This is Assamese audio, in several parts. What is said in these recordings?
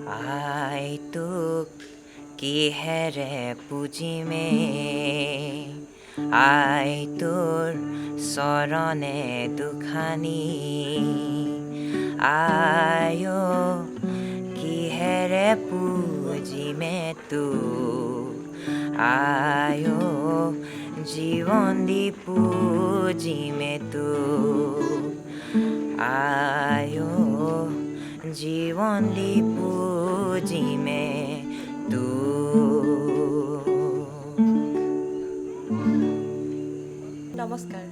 আই তোক কিহেৰে পুজিমে আই তোৰ চৰণে দুখানি আই কিহেৰে পুজিমে তোক আই জীৱন দি পুজিমে তোক আই জীৱন দি পুজিমে নমস্কাৰ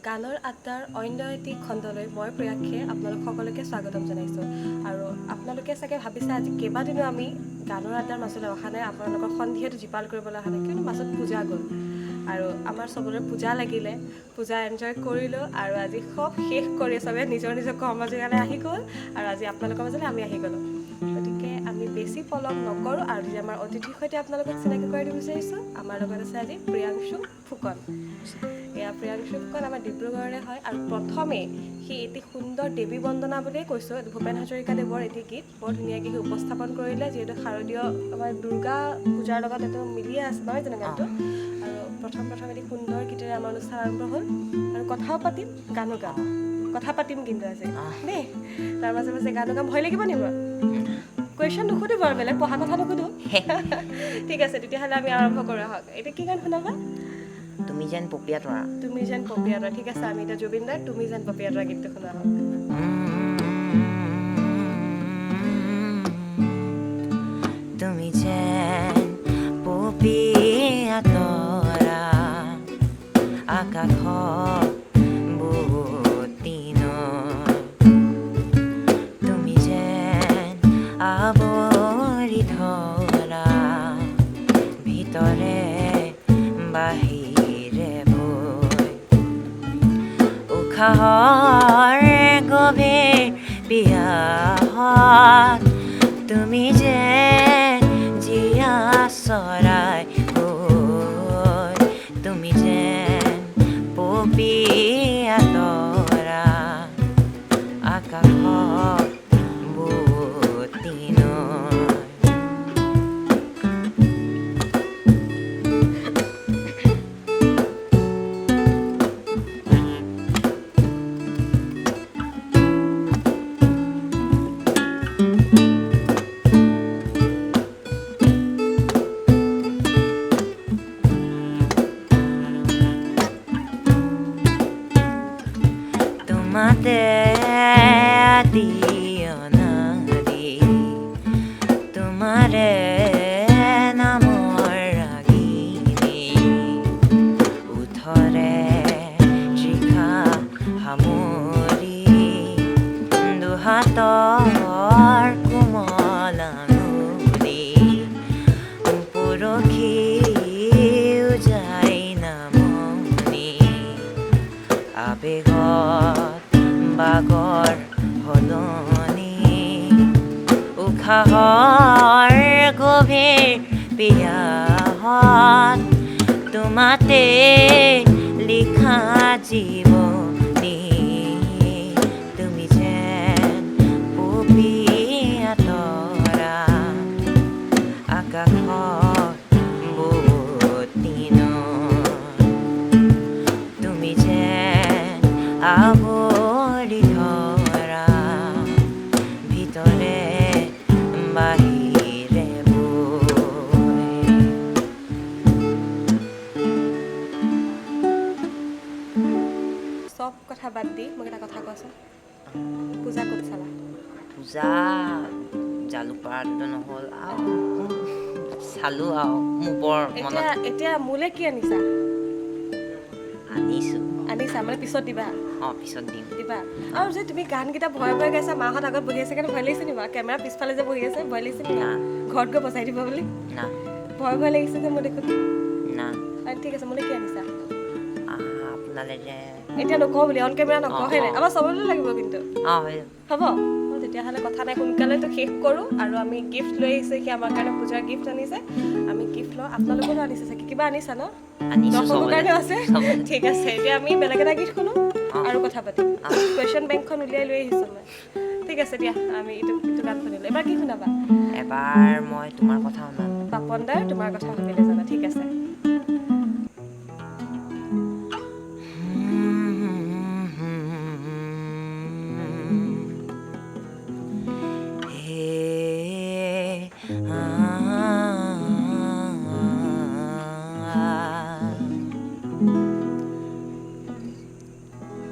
গানৰ আড্ডাৰ অন্য এটি খণ্ডলৈ মই প্ৰিয়াক্ষে আপোনালোক সকলোকে স্বাগতম জনাইছোঁ আৰু আপোনালোকে চাগে ভাবিছে আজি কেইবাদিনো আমি গানৰ আড্ডাৰ মাজলৈ অহা নাই আপোনালোকৰ সন্ধিয়াটো জীপাল কৰিবলৈ অহা নাই কিয়নো মাজত পূজা গ'ল আৰু আমাৰ চবৰে পূজা লাগিলে পূজা এনজয় কৰিলোঁ আৰু আজি সব শেষ কৰি চবে নিজৰ নিজৰ কৰ্মজীৱালৈ আহি গ'ল আৰু আজি আপোনালোকৰ মাজলৈ আমি আহি গ'লোঁ গতিকে আমি বেছি পলম নকৰোঁ আৰু আজি আমাৰ অতিথিৰ সৈতে আপোনালোকক চিনাকি কৰি দিব বিচাৰিছোঁ আমাৰ লগত আছে আজি প্ৰিয়াংশু ফুকন এয়া প্ৰিয়াংশু ফুকন আমাৰ ডিব্ৰুগড়ৰে হয় আৰু প্ৰথমে সি এটি সুন্দৰ দেৱী বন্দনা বুলিয়ে কৈছোঁ ভূপেন হাজৰিকাদেৱৰ এটি গীত বৰ ধুনীয়াকৈ সি উপস্থাপন কৰিলে যিহেতু শাৰদীয় আমাৰ দুৰ্গা পূজাৰ লগত এইটো মিলিয়ে আছে নহয় জানো গানটো আৰু প্ৰথম এটি সুন্দৰ গীতেৰে আমাৰ অনুষ্ঠান আৰম্ভ হ'ল আৰু কথাও পাতিম গানো গাম কথা পাতিম কিন্তু আজি দেই তাৰ মাজে মাজে গানো গাম ভয় লাগিব নিব কুৱেশ্যন নুসুধো বাৰু বেলেগ পঢ়া কথা নুসুধো ঠিক আছে তেতিয়াহ'লে আমি আৰম্ভ কৰা হওক এতিয়া কি গান শুনাবা তুমি যেন পপীয়া তৰা ঠিক আছে আমি এতিয়া জুবিন দাৰ তুমি যেন পপীয়া তৰা গীতটো শুনা হওক তুমি যেন পপীয়া তৰা আকাশত বহুত দিনৰ তুমি যেন আৱৰি ধৰা ভিতৰে বাহিৰে বৈ উশাহৰ গভীৰ পিয়াহত তুমি যেন জীয়া চৰাই হৈ তুমি যেন পপীয়া তৰা আকাশত বহুত দিনৰ তোমাতে আদি অনাদি তোমাৰে নামৰ ৰাগিনী উঠৰে শিখা সামৰি দুহাতৰ কোমল আঙুলি পৰখি যায় নামনি আবেগত বাগৰ সলনি উশাহৰ গভীৰ পিয়াহত তোমাতে লিখা জীৱনী তুমি যেন পপীয়া তৰা আকাশত বহুত দিনৰ তুমি যেন আৱৰি ধৰা ভিতৰে বাহিৰে বৈ চব কথা বাদ দি মোক এটা কথা কোৱাচোন পূজা ক'ত চালা পূজা জালুকপাৰাটো নহ'ল আৰু চালোঁ আৰু মোৰ বৰ মনত এতিয়া মোলৈ কি আনিছা আনিছা মানে পিছত দিবা পিছত দিবা আৰু যে তুমি গানকেইটা ভয় গাইছা মাহঁত আগত বহি আছে কাৰণে ভয় লাগিছে নি বাৰু কেমেৰা পিছফালে যে বহি আছে ভয় লাগিছে নি ঘৰত গৈ বচাই দিব বুলি না ভয় লাগিছে যে মোৰ দেখোন না ঠিক আছে মোলৈ কি আনিছা আপোনালৈ যে এতিয়া নকওঁ বুলি অন কেমেৰা নকওঁ হয় নাই আমাৰ চবলৈ লাগিব কিন্তু হ'ব তেতিয়াহ'লে কথা নাই সোনকালেতো শেষ কৰোঁ আৰু আমি গিফ্ট লৈ আহিছে সি আমাৰ কাৰণে পূজাৰ গিফ্ট আনিছে আমি গিফ্ট লওঁ আপোনালোকৰো আনিছে চাগে কিবা আনিছা ন দৰ্শকৰ কাৰণেও আছে ঠিক আছে এতিয়া আমি বেলেগ এটা গীত শুনো আৰু কথা পাতিম কুৱেশ্যন বেংকখন উলিয়াই লৈ আহিছোঁ মই ঠিক আছে দিয়া আমি এইটো গান শুনিলোঁ এবাৰ কি শুনাবা এবাৰ মই তোমাৰ কথা শুনাম পাপন দাৰ তোমাৰ কথা ভাবিলে জানা ঠিক আছে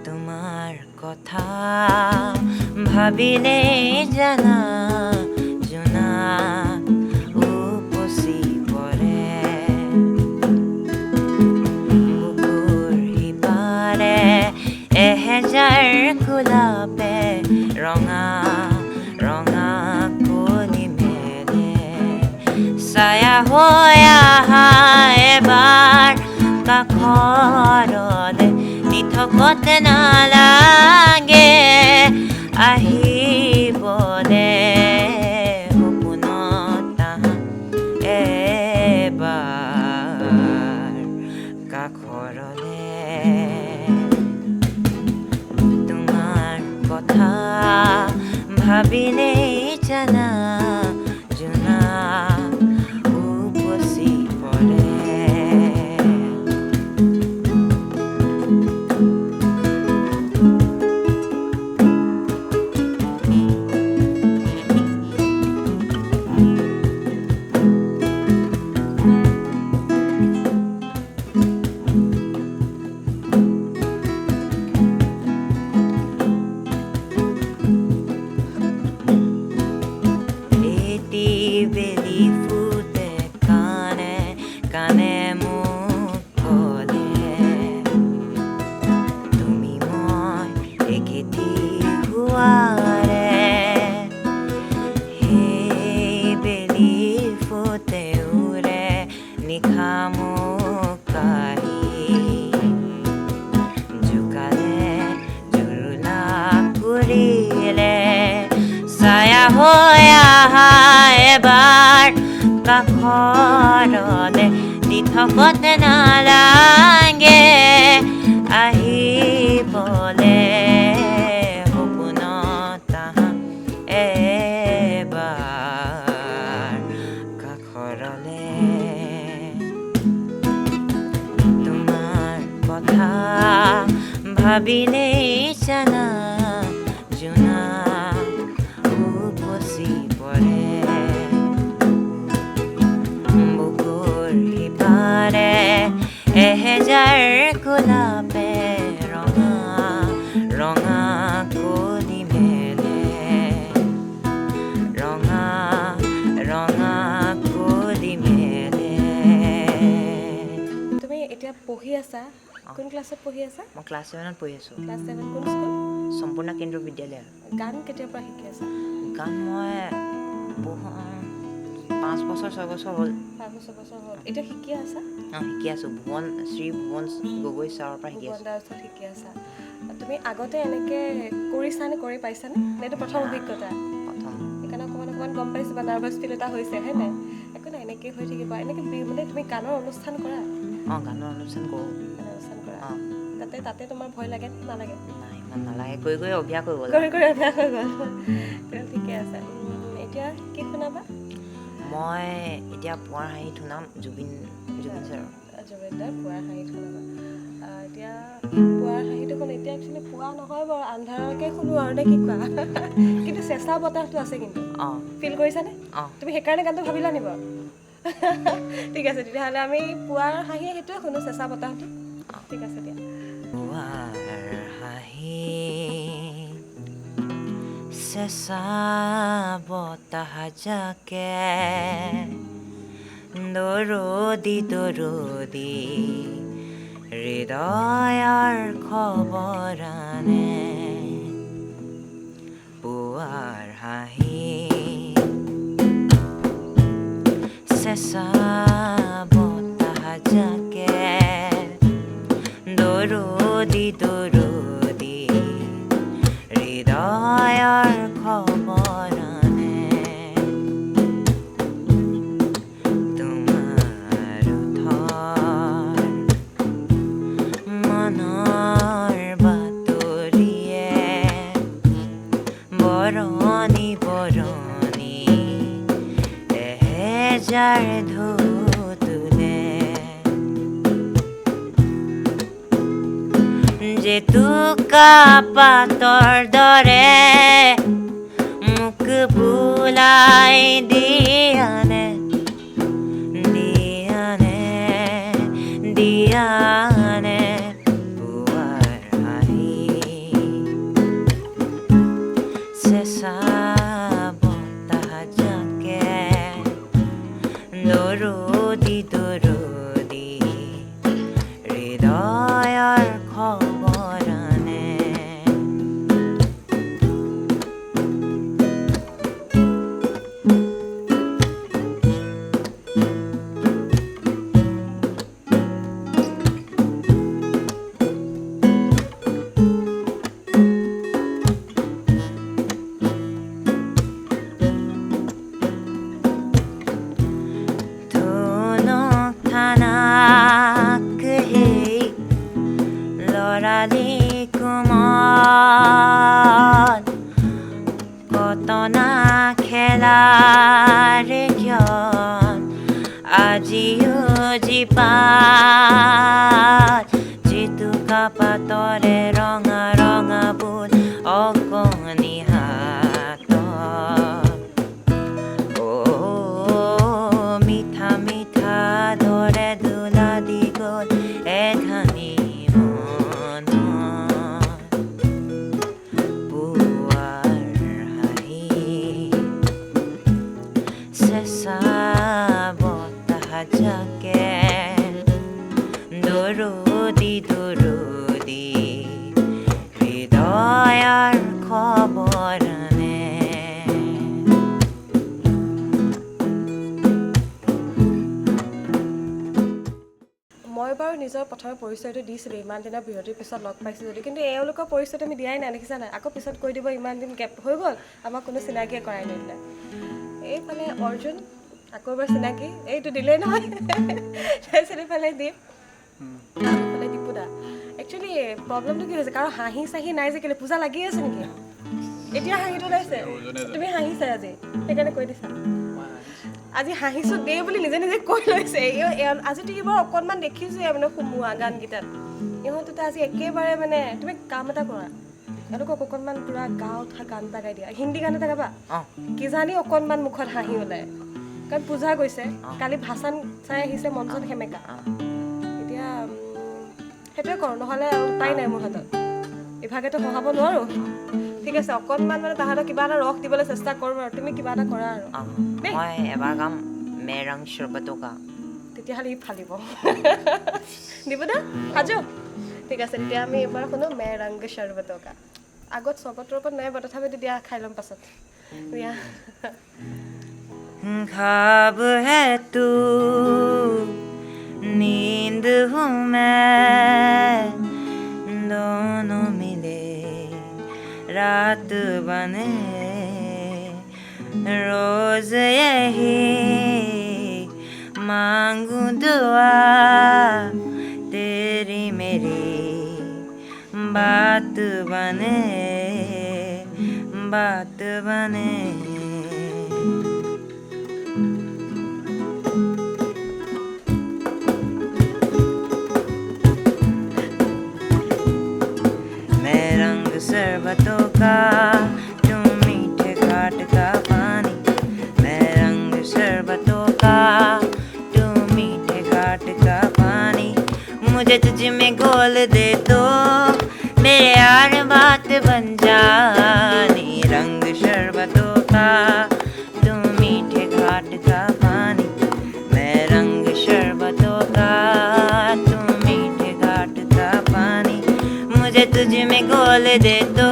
তোমাৰ কথা ভাবিলে জানা জোনা উপচি পৰে বুকুৰ সিপাৰে এহেজাৰ গোলাপে ৰঙা ৰঙা কলি মেলে ছায়া হৈ আহা এবাৰ কাষৰলে থকতে নালাগে আহিবলে সপোনত এবাৰ কাষৰলে তোমাৰ কথা ভাবিলেই জানা জোনা উপচি পৰে বেলি ফুটে কানে কানে মোক ক'লে তুমি মই একেটি হোৱাৰে সেই বেলি ফুটে উৰে নিশা মোক কাঢ়ি জোকালে জুৰুলা কৰিলে ছায়া হৈ আহা এবাৰ কাষৰলে দি থকতে নালাগে আহিবলে সপোনত এবাৰ কাষৰলে তোমাৰ কথা ভাবিলেই জানা জোনা উপচি পৰে বুকুৰ সিপাৰে এহেজাৰ গোলাপে ৰঙা ৰঙা কলি মেলে ৰঙা ৰঙা কলি মেলে তুমি এতিয়া পঢ়ি আছা কোন ক্লাছত পঢ়ি আছা মই ক্লাছ 7ত পঢ়ি আছোঁ ক্লাছ 7 কোন স্কুল সম্পূৰ্ণ কেন্দ্ৰীয় বিদ্যালয় গান কেতিয়াৰ পৰা শিকি আছা গান মই 5 বছৰ 6 বছৰ হ'ল 5 বছৰ হ'ল এতিয়া শিকি আছা শিকি আছোঁ শ্ৰী ভুৱন গগৈ ছাৰৰ পৰা শিকি আছোঁ ভুৱন দাৰ ওচৰত শিকি আছা তুমি আগতে এনেকৈ কৰিছানে কৰি পাইছানে নে এইটো প্ৰথম অভিজ্ঞতা প্ৰথম সেইকাৰণে অকণমান গম পাইছোঁ বা নাৰ্ভাছ ফিল এটা হৈছে হয় নাই একো নাই এনেকৈ হৈ থাকিবা এনেকৈ মানে তুমি গানৰ অনুষ্ঠান কৰা গানৰ অনুষ্ঠান কৰোঁ গানৰ অনুষ্ঠান কৰা তাতে তোমাৰ ভয় লাগে নালাগে নাই ইমান নালাগে কৰি অভ্যাস হৈ গ'ল কৰি অভ্যাস হৈ গ'ল ঠিকে আছে এতিয়া কি শুনাবা মই এতিয়া পুৱাৰ হাঁহিত শুনাম জুবিন ছাৰৰ জুবিন দাৰ পুৱাৰ হাঁহিত শুনাবা এতিয়া পুৱাৰ হাঁহিটো শুন এতিয়া একচুৱেলি পুৱা নহয় বাৰু আন্ধাৰকে শুনো আৰু নে কি কোৱা কিন্তু চেঁচা বতাহটো আছে কিন্তু ফিল কৰিছানে তুমি সেইকাৰণে গানটো ভাবিলা নি বাৰু ঠিক আছে তেতিয়াহ'লে আমি পুৱাৰ হাঁহি সেইটোৱে শুনো চেঁচা বতাহটো ঠিক আছে দিয়া পুৱাৰ হাঁহি চেঁচা বতাহ জাকে দৰদি দৰদি হৃদয়ৰ খবৰ আনে পুৱাৰ হাঁহি চেঁচা বতাহ জাকে দৰদি দৰদি হৃদয়ৰ খবৰ আনে তোমাৰ উঠৰ মনৰ বাতৰি বৰণি বৰণি এহেজাৰ ঢৌ তুলে জেতুকা পাতৰ দৰে মোক বুলাই দিয়ানে দিয়ানে দিয়ানে পুৱাৰ হাঁহি চেঁচা বতাহ জাকে দৰদি দৰদি হৃদয়ৰ খবৰ আনে ধনুক থানাক সেই লৰালি কোমল কতনা খেলাৰ ক্ষণ আজিও জীপাত জেতুকা পাতৰে ৰঙা ৰঙা বুট অকণি হাতত মিঠা মিঠা দৰে দোলা দি গ'ল এধানি মনত পুৱাৰ হাঁহি চেঁচা বতাহ জাকে দৰদি দৰদি হৃদয়ৰ খবৰ আনে মই বাৰু নিজৰ প্ৰথমে পৰিচয়টো দিছিলোঁ ইমান দিনৰ বিৰতিৰ পিছত লগ পাইছোঁ যদি কিন্তু এওঁলোকৰ পৰিচয়টো আমি দিয়াই নাই দেখিছা নাই আকৌ পিছত কৈ দিব ইমান দিন গেপ হৈ গ'ল আমাক কোনো চিনাকিয়ে কৰাই নিদিলে এইফালে অৰ্জুন আকৌ এবাৰ চিনাকি এইটো দিলেই নহয় তাৰপিছত এইফালে দীপ এইফালে দীপুদা একচুৱেলি প্ৰব্লেমটো কি হৈছে কাৰণ হাঁহি চাহি নাই যে কেলৈ পূজা লাগি আছে নেকি এতিয়া হাঁহিটো ওলাইছে তুমি হাঁহিছা আজি সেইকাৰণে কৈ দিছা আজি হাঁহিছোঁ দেই বুলি নিজে নিজে কৈ লৈছে আজিতো এইবাৰ অকণমান দেখিছোঁৱে মানে সোমোৱা গানকেইটাত ইহঁতোতো আজি একেবাৰে মানে তুমি কাম এটা কৰা এওঁলোকক অকণমান পূৰা গাঁও উঠা গান এটা গাই দিয়া হিন্দী গান এটা গাবা কিজানি অকণমান মুখত হাঁহি ওলায় কাৰণ পূজা গৈছে কালি ভাষণ চাই আহিছে মঞ্চত সেমেকা এতিয়া সেইটোৱে কৰোঁ নহ'লে আৰু উপায় নাই মোৰ হাতত ইভাগেতো সহাব নোৱাৰোঁ ঠিক আছে অকণমান মানে তাহাঁতক কিবা এটা ৰস দিবলৈ চেষ্টা কৰোঁ আৰু তুমি কিবা এটা কৰা আৰু মই এবাৰ গাম মেৰং চৰবতো কা তেতিয়াহ'লে ই ফালিব দিব দা সাজো ঠিক আছে তেতিয়া আমি এবাৰ শুনো মে ৰংগ চৰবতো কা আগত চৰবতৰ ওপৰত নাই বাৰু তথাপি তেতিয়া খাই ল'ম পাছত দিয়া ख्वाब है तू नींद हूँ मैं दोनों मिले रात बने रोज यही मांगू दुआ तेरी मेरी बात बने बात बने शरबतों का तुम मीठे घाट का पानी मैं रंग शरबतों का तुम मीठे घाट का पानी मुझे तुझ में घोल दे दो मेरे यार बात बन जानी रंग शरबतों का तुम मीठे घाट का पानी मैं रंग शरबतों का तुम मीठे घाट का पानी मुझे तुझ में घोल दे दो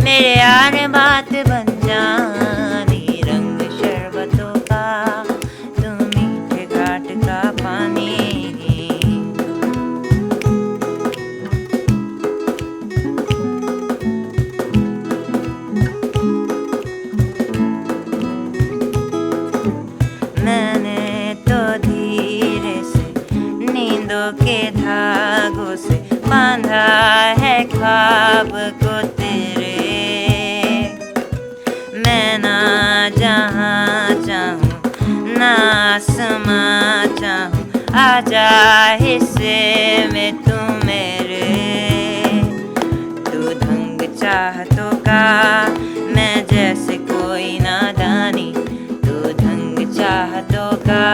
मेरे यार बात बन जानी रंग शरबतों का तुम मीठे घाट का पानी जा हिस्से में तू मेरे, तू ढंग चाहतों का मैं जैसे कोई नादानी, तू ढंग चाहतों का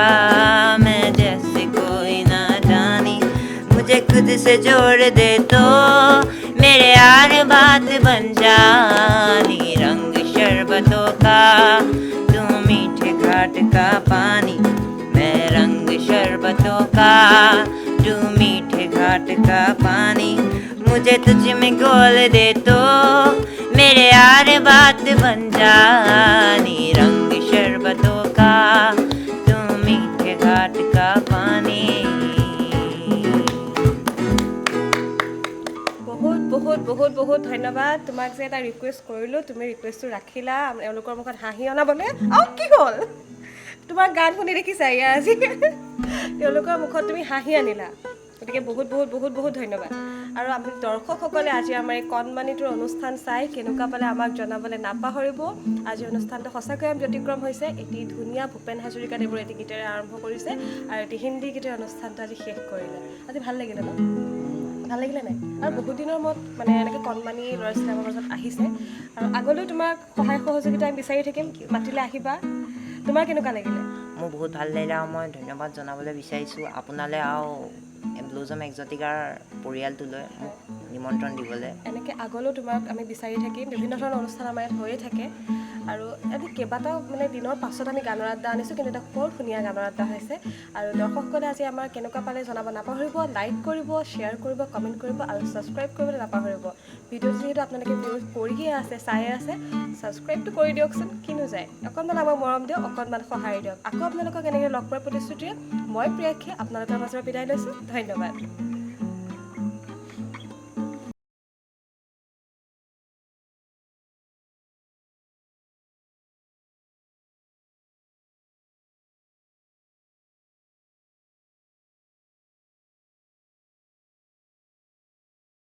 मैं जैसे कोई नादानी। मुझे खुद से जोड़ दे तो मेरे यार बात बन जानी, रंग शरबतों का तू मीठे घाट का पानी, मैं रंग शरबतों का तू मीठे घाट का पानी। मुझे तुझ में घोल दे तो मेरे यार बात बन जानी, रंग शरबतों का तू मीठे घाट का पानी। বহুত বহুত ধন্যবাদ। তোমাক যে এটা ৰিকুৱেষ্ট কৰিলোঁ, তুমি ৰিকুৱেষ্টটো ৰাখিলা এওঁলোকৰ মুখত হাঁহি অনাবলৈ। কি হ'ল তোমাৰ গান শুনি দেখিছা ইয়াৰ আজি তেওঁলোকৰ মুখত তুমি হাঁহি আনিলা, গতিকে বহুত বহুত বহুত বহুত ধন্যবাদ। আৰু আমি দৰ্শকসকলে আজি আমাৰ এই কণমানিটোৰ অনুষ্ঠান চাই কেনেকুৱা পালে আমাক জনাবলৈ নাপাহৰিব। আজি অনুষ্ঠানটো সঁচাকৈ ব্যতিক্ৰম হৈছে। এটি ধুনীয়া ভূপেন হাজৰিকাদেৱৰ এটি গীতেৰে আৰম্ভ কৰিছে আৰু এটি হিন্দী গীতেৰ অনুষ্ঠানটো আজি শেষ কৰিলে। আজি ভাল লাগিলে ন? ভাল লাগিলে নাই? আৰু বহুত দিনৰ মূৰত মানে এনেকৈ কণমানি ল'ৰা ছোৱালী আমাৰ মাজত আহিছে আৰু আগলৈও তোমাক সহায় সহযোগিতা আমি বিচাৰি থাকিম, মাতিলে আহিবা। তোমাৰ কেনেকুৱা লাগিলে? মোৰ বহুত ভাল লাগিলে আৰু মই ধন্যবাদ জনাবলৈ বিচাৰিছোঁ আপোনালৈ আৰু ব্লুজম এক্সটিকাৰ পৰিয়ালটোলৈ মোক নিমন্ত্ৰণ দিবলৈ। এনেকৈ আগলৈও তোমাক আমি বিচাৰি থাকিম। বিভিন্ন ধৰণৰ অনুষ্ঠান আমাৰ ইয়াত হৈয়ে থাকে আৰু আজি কেইবাটাও মানে দিনৰ পাছত আমি গানৰ আড্ডা আনিছোঁ, কিন্তু এটা বৰ ধুনীয়া গানৰ আড্ডা হৈছে। আৰু দৰ্শকসকলে আজি আমাৰ কেনেকুৱা পালে জনাব নাপাহৰিব। লাইক কৰিব, শ্বেয়াৰ কৰিব, কমেণ্ট কৰিব আৰু ছাবস্ক্ৰাইব কৰিবলৈ নাপাহৰিব। ভিডিঅ'টো যিহেতু আপোনালোকে ভিউজ কৰিয়ে আছে, চায়ে আছে, ছাবস্ক্ৰাইবটো কৰি দিয়কচোন, কিনো যায়। অকণমান আমাক মৰম দিয়ক, অকণমান সহায় দিয়ক। আকৌ আপোনালোকক এনেকৈ লগ পোৱাৰ প্ৰতিশ্ৰুতিৰে মই প্ৰিয়াক্ষী আপোনালোকৰ মাজৰ বিদায় লৈছোঁ। ধন্যবাদ।